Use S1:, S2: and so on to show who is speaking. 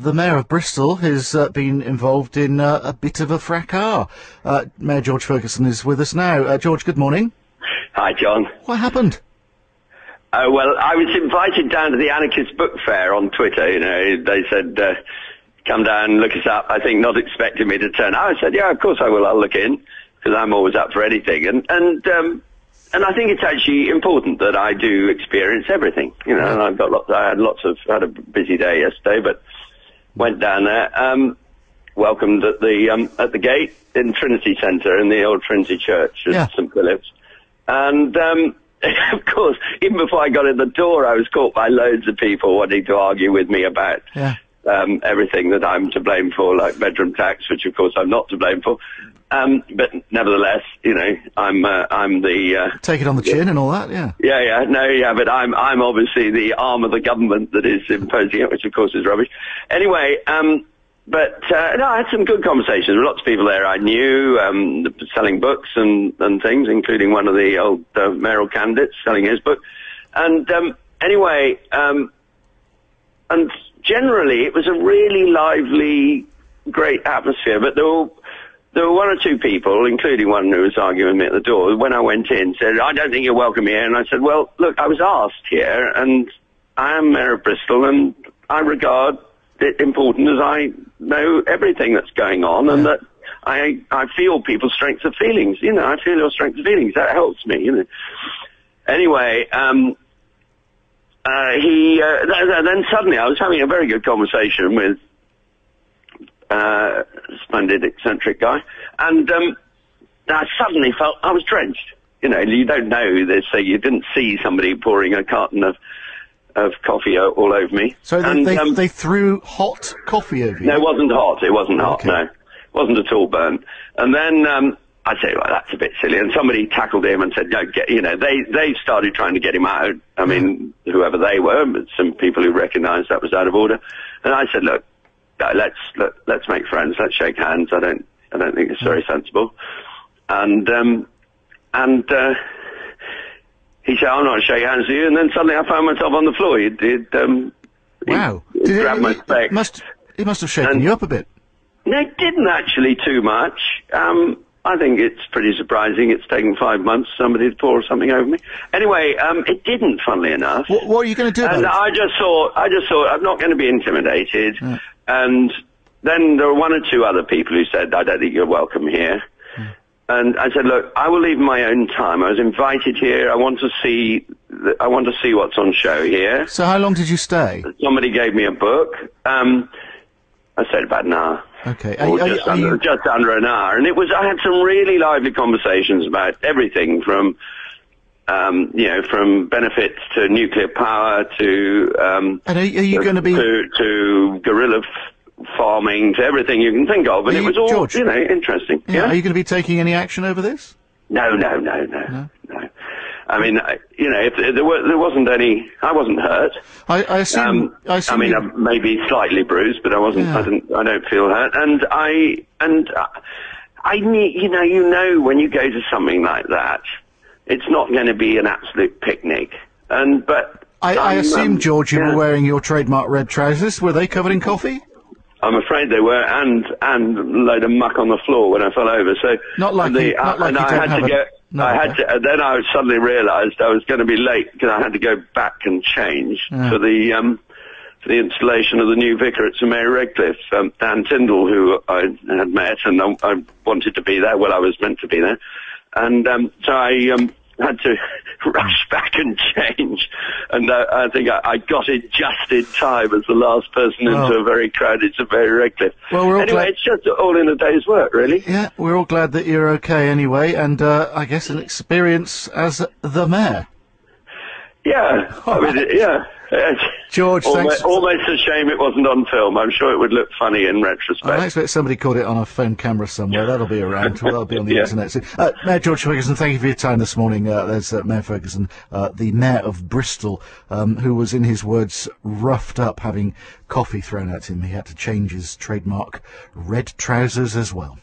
S1: the Mayor of Bristol has been involved in a bit of a fracas. Mayor George Ferguson is with us now. George, good morning.
S2: Hi, John.
S1: What happened?
S2: Well, I was invited down to the Anarchist Book Fair on Twitter. You know, they said, come down, look us up. I think not expecting me to turn up. I said, yeah, of course I will. I'll look in, because I'm always up for anything. And I think it's actually important that I do experience everything. You know, and I had a busy day yesterday, but went down there, welcomed at the gate in Trinity Centre in the old Trinity Church at St Philip's. And, of course, even before I got in the door, I was caught by loads of people wanting to argue with me about everything that I'm to blame for, like bedroom tax, which of course I'm not to blame for. But nevertheless, you know, I'm the
S1: take it on the chin and all that,
S2: but I'm obviously the arm of the government that is imposing it, which of course is rubbish. Anyway, I had some good conversations. There were lots of people there I knew, selling books and things, including one of the old mayoral candidates selling his book. And and generally it was a really lively, great atmosphere. But there were one or two people, including one who was arguing with me at the door, when I went in, said, I don't think you're welcome here. And I said, well, look, I was asked here, and I am Mayor of Bristol, and I regard it important as I know everything that's going on, and that I feel people's strengths of feelings. You know, I feel your strengths of feelings. That helps me, you know. Anyway, then suddenly I was having a very good conversation with a splendid, eccentric guy, and I suddenly felt I was drenched. You know, you don't know this, so you didn't see somebody pouring a carton of coffee all over me.
S1: So they threw hot coffee over you?
S2: No, it wasn't hot. It wasn't hot,
S1: okay.
S2: No. It wasn't at all burnt. And then I said, well, that's a bit silly. And somebody tackled him and said, no, they started trying to get him out. I mean, whoever they were, but some people who recognised that was out of order. And I said, look, let's make friends. Let's shake hands. I don't think it's very sensible. And he said, I'm not going to shake hands with you. And then suddenly I found myself on the floor. He'd grabbed my spec.
S1: It must have shaken you up a bit.
S2: No, it didn't actually too much. I think it's pretty surprising. It's taken 5 months for somebody to pour something over me. Anyway, it didn't, funnily enough.
S1: What are you going to do about it?
S2: I just thought I'm not going to be intimidated. Yeah. And then there were one or two other people who said, I don't think you're welcome here. And I said, look, I will leave my own time. I was invited here. I want to see what's on show here.
S1: So how long did you stay?
S2: Somebody gave me a book. I stayed about an hour.
S1: Okay.
S2: Just under an hour. And I had some really lively conversations about everything from, from benefits to nuclear power to,
S1: and are you going to be
S2: to guerrilla farming, to everything you can think of, and it was all,
S1: George,
S2: interesting.
S1: Yeah. Are you going to be taking any action over this?
S2: No. I mean, if there wasn't any, I wasn't hurt.
S1: I assume.
S2: I mean, maybe slightly bruised, but I wasn't. Yeah. I don't feel hurt, and I need, you know, when you go to something like that, it's not going to be an absolute picnic, but
S1: I assume, George, you were wearing your trademark red trousers. Were they covered in coffee?
S2: I'm afraid they were, and a load of muck on the floor when I fell over. So
S1: then
S2: I suddenly realised I was going to be late because I had to go back and change for the installation of the new vicar at St Mary Redcliffe, Dan Tyndall, who I had met, and I wanted to be there. Well, I was meant to be there, and so I had to rush back and change, and I think I got it just in time as the last person into a very crowded St Mary Redcliffe.
S1: Well,
S2: anyway, it's just all in a day's work, really.
S1: Yeah, we're all glad that you're okay anyway, and I guess an experience as the mayor.
S2: Yeah,
S1: George,
S2: almost a shame it wasn't on film. I'm sure it would look funny in retrospect.
S1: I expect somebody caught it on a phone camera somewhere. That'll be around. That'll be on the internet soon. Mayor George Ferguson, thank you for your time this morning. There's Mayor Ferguson, the Mayor of Bristol, who was, in his words, roughed up having coffee thrown at him. He had to change his trademark red trousers as well.